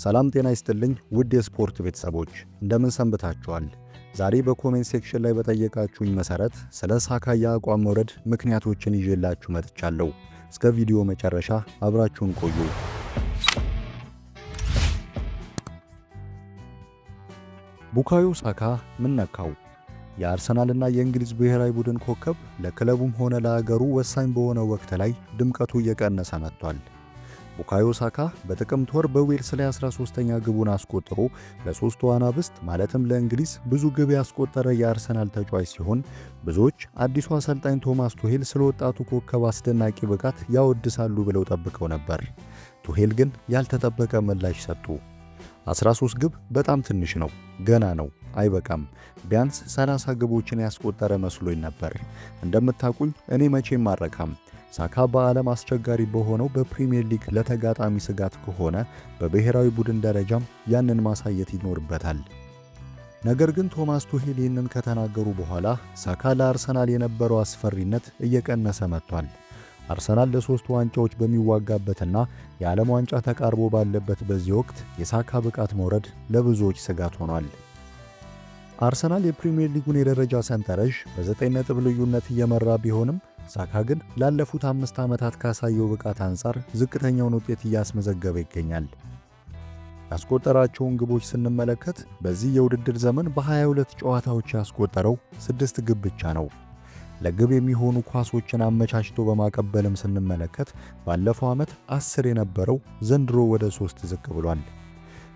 ሰላም ጤና ይስጥልኝ ውድ የስፖርት ቤተሰቦች እንደምን ሰንብታችኋል? ዛሬ በኮሜንት ሴክሽን ላይ በጠየቃችሁኝ መሰረት ስለ ሳካ የአቋም መውረድ ምክንያቶችን ይዤላችሁ መጥቻለሁ። እስከ ቪዲዮ መጨረሻ አብራችሁን ቆዩ። ቡካዮ ሳካ ምን ነካው? የአርሰናልና የእንግሊዝ ብሔራዊ ቡድን ኮከብ ለክለቡም ሆነ ለሀገሩ ወሳኝ በሆነ ወቅት ላይ ድምቀቱ እየቀነሰ መጥቷል። ቡካዮ ሳካ በጥቅምት ወር በዌልስ ላይ 13ኛ ግቡን አስቆጥሮ ለሶስቱ አናብስት ማለትም ለእንግሊዝ ብዙ ግብ ያስቆጠረ የአርሰናል ተጫዋች ሲሆን ብዙዎች አዲሱ አሰልጣኝ ቶማስ ቱሄል ስለ ወጣቱ ኮከብ አስደናቂ ብቃት ያወድሳሉ ብለው ጠብቀው ነበር። ቱሄል ግን ያልተጠበቀ ምላሽ ሰጡ። 13 ግብ በጣም ትንሽ ነው፣ ገና ነው፣ አይበቃም። ቢያንስ 30 ግቦችን ያስቆጠረ መስሎኝ ነበር። እንደምታውቁኝ እኔ መቼም አልረካም። ሳካ በዓለም አስቸጋሪ በሆነው በፕሪሚየር ሊግ ለተጋጣሚ ስጋት ከሆነ በብሔራዊ ቡድን ደረጃም ያንን ማሳየት ይኖርበታል። ነገር ግን ቶማስ ቱሄል ይህንን ከተናገሩ በኋላ ሳካ ለአርሰናል የነበረው አስፈሪነት እየቀነሰ መጥቷል። አርሰናል ለሶስት ዋንጫዎች በሚዋጋበትና የዓለም ዋንጫ ተቃርቦ ባለበት በዚህ ወቅት የሳካ ብቃት መውረድ ለብዙዎች ስጋት ሆኗል። አርሰናል የፕሪሚየር ሊጉን የደረጃ ሰንጠረዥ በ9 ነጥብ ልዩነት እየመራ ቢሆንም ሳካ ግን ላለፉት 5 ዓመታት ካሳየው ብቃት አንጻር ዝቅተኛውን ውጤት እያስመዘገበ ይገኛል። ያስቆጠራቸውን ግቦች ስንመለከት በዚህ የውድድር ዘመን በ22 ጨዋታዎች ያስቆጠረው 6 ግብ ብቻ ነው። ለግብ የሚሆኑ ኳሶችን አመቻችቶ በማቀበልም ስንመለከት ባለፈው ዓመት 10 የነበረው ዘንድሮ ወደ 3 ዝቅ ብሏል።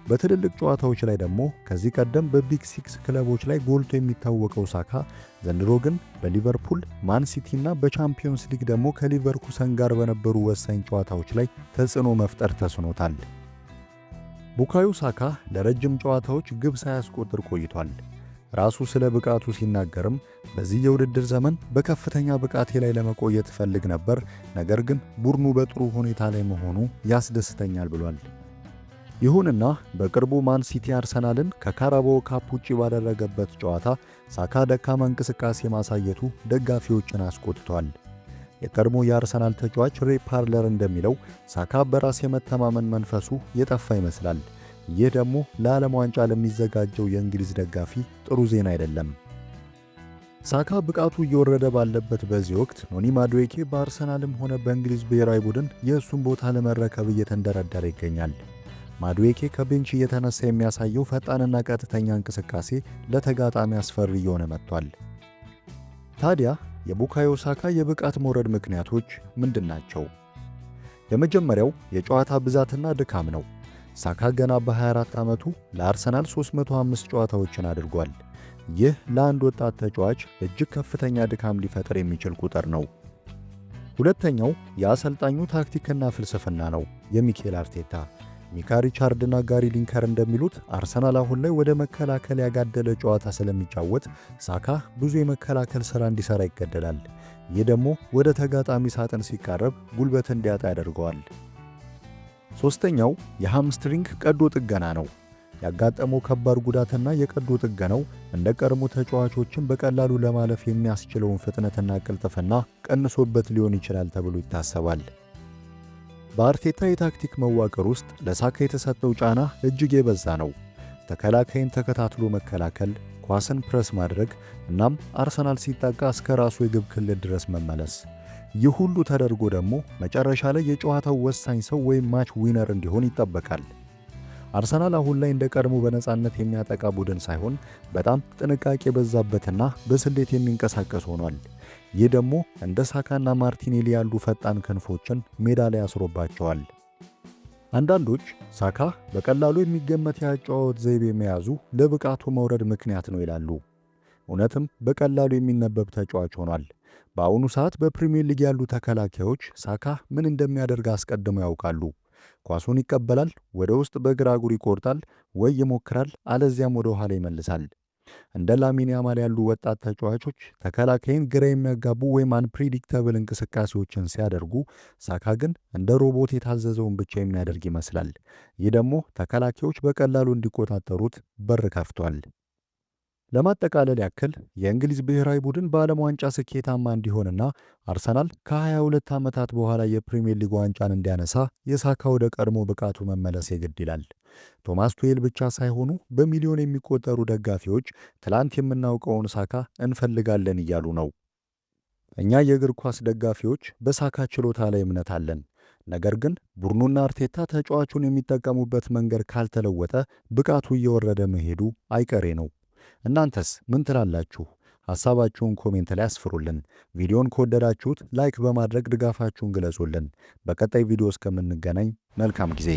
በትልልቅ ጨዋታዎች ላይ ደግሞ ከዚህ ቀደም በቢግ ሲክስ ክለቦች ላይ ጎልቶ የሚታወቀው ሳካ ዘንድሮ ግን በሊቨርፑል፣ ማን ሲቲ እና በቻምፒዮንስ ሊግ ደግሞ ከሊቨርኩሰን ጋር በነበሩ ወሳኝ ጨዋታዎች ላይ ተጽዕኖ መፍጠር ተስኖታል። ቡካዮ ሳካ ለረጅም ጨዋታዎች ግብ ሳያስቆጥር ቆይቷል። ራሱ ስለ ብቃቱ ሲናገርም በዚህ የውድድር ዘመን በከፍተኛ ብቃቴ ላይ ለመቆየት እፈልግ ነበር፣ ነገር ግን ቡድኑ በጥሩ ሁኔታ ላይ መሆኑ ያስደስተኛል ብሏል። ይሁንና በቅርቡ ማን ሲቲ አርሰናልን ከካራባኦ ካፕ ውጪ ባደረገበት ጨዋታ ሳካ ደካማ እንቅስቃሴ ማሳየቱ ደጋፊዎችን አስቆጥቷል። የቀድሞ የአርሰናል ተጫዋች ሬይ ፓርለር እንደሚለው ሳካ በራስ የመተማመን መንፈሱ የጠፋ ይመስላል። ይህ ደግሞ ለዓለም ዋንጫ ለሚዘጋጀው የእንግሊዝ ደጋፊ ጥሩ ዜና አይደለም። ሳካ ብቃቱ እየወረደ ባለበት በዚህ ወቅት ኖኒ ማዱዌኬ በአርሰናልም ሆነ በእንግሊዝ ብሔራዊ ቡድን የእሱን ቦታ ለመረከብ እየተንደረደረ ይገኛል። ማዱዌኬ ከቤንች እየተነሳ የሚያሳየው ፈጣንና ቀጥተኛ እንቅስቃሴ ለተጋጣሚ አስፈሪ እየሆነ መጥቷል። ታዲያ የቡካዮ ሳካ የብቃት መውረድ ምክንያቶች ምንድናቸው? የመጀመሪያው የጨዋታ ብዛትና ድካም ነው። ሳካ ገና በ24 ዓመቱ ለአርሰናል 305 ጨዋታዎችን አድርጓል። ይህ ለአንድ ወጣት ተጫዋች እጅግ ከፍተኛ ድካም ሊፈጥር የሚችል ቁጥር ነው። ሁለተኛው የአሰልጣኙ ታክቲክና ፍልስፍና ነው። የሚኬል አርቴታ፣ ሚካ ሪቻርድና ጋሪ ሊንከር እንደሚሉት አርሰናል አሁን ላይ ወደ መከላከል ያጋደለ ጨዋታ ስለሚጫወት ሳካ ብዙ የመከላከል ሥራ እንዲሠራ ይገደዳል። ይህ ደግሞ ወደ ተጋጣሚ ሳጥን ሲቃረብ ጉልበት እንዲያጣ ያደርገዋል። ሦስተኛው የሃምስትሪንግ ቀዶ ጥገና ነው። ያጋጠመው ከባድ ጉዳትና የቀዶ ጥገናው እንደ ቀድሞ ተጫዋቾችን በቀላሉ ለማለፍ የሚያስችለውን ፍጥነትና ቅልጥፍና ቀንሶበት ሊሆን ይችላል ተብሎ ይታሰባል። በአርቴታ የታክቲክ መዋቅር ውስጥ ለሳካ የተሰጠው ጫና እጅግ የበዛ ነው። ተከላካይን ተከታትሎ መከላከል፣ ኳስን ፕረስ ማድረግ እናም አርሰናል ሲጠቃ እስከ ራሱ የግብ ክልል ድረስ መመለስ። ይህ ሁሉ ተደርጎ ደግሞ መጨረሻ ላይ የጨዋታው ወሳኝ ሰው ወይም ማች ዊነር እንዲሆን ይጠበቃል። አርሰናል አሁን ላይ እንደ ቀድሞ በነፃነት የሚያጠቃ ቡድን ሳይሆን በጣም ጥንቃቄ የበዛበትና በስሌት የሚንቀሳቀስ ሆኗል። ይህ ደግሞ እንደ ሳካና ማርቲኔሊ ያሉ ፈጣን ክንፎችን ሜዳ ላይ ያስሮባቸዋል። አንዳንዶች ሳካ በቀላሉ የሚገመት የአጨዋወት ዘይቤ መያዙ ለብቃቱ መውረድ ምክንያት ነው ይላሉ። እውነትም በቀላሉ የሚነበብ ተጫዋች ሆኗል። በአሁኑ ሰዓት በፕሪሚየር ሊግ ያሉ ተከላካዮች ሳካ ምን እንደሚያደርግ አስቀድመው ያውቃሉ። ኳሱን ይቀበላል፣ ወደ ውስጥ በግራ እግሩ ይቆርጣል ወይ ይሞክራል፣ አለዚያም ወደ ኋላ ይመልሳል። እንደ ላሚን ያማል ያሉ ወጣት ተጫዋቾች ተከላካይን ግራ የሚያጋቡ ወይም አንፕሪዲክተብል እንቅስቃሴዎችን ሲያደርጉ፣ ሳካ ግን እንደ ሮቦት የታዘዘውን ብቻ የሚያደርግ ይመስላል። ይህ ደግሞ ተከላካዮች በቀላሉ እንዲቆጣጠሩት በር ከፍቷል። ለማጠቃለል ያክል የእንግሊዝ ብሔራዊ ቡድን በዓለም ዋንጫ ስኬታማ እንዲሆንና አርሰናል ከ22 ዓመታት በኋላ የፕሪሚየር ሊግ ዋንጫን እንዲያነሳ የሳካ ወደ ቀድሞ ብቃቱ መመለስ የግድ ይላል። ቶማስ ቱሄል ብቻ ሳይሆኑ በሚሊዮን የሚቆጠሩ ደጋፊዎች ትላንት የምናውቀውን ሳካ እንፈልጋለን እያሉ ነው። እኛ የእግር ኳስ ደጋፊዎች በሳካ ችሎታ ላይ እምነት አለን። ነገር ግን ቡድኑና አርቴታ ተጫዋቹን የሚጠቀሙበት መንገድ ካልተለወጠ ብቃቱ እየወረደ መሄዱ አይቀሬ ነው። እናንተስ ምን ትላላችሁ? ሐሳባችሁን ኮሜንት ላይ አስፍሩልን። ቪዲዮን ከወደዳችሁት ላይክ በማድረግ ድጋፋችሁን ግለጹልን። በቀጣይ ቪዲዮ እስከምንገናኝ መልካም ጊዜ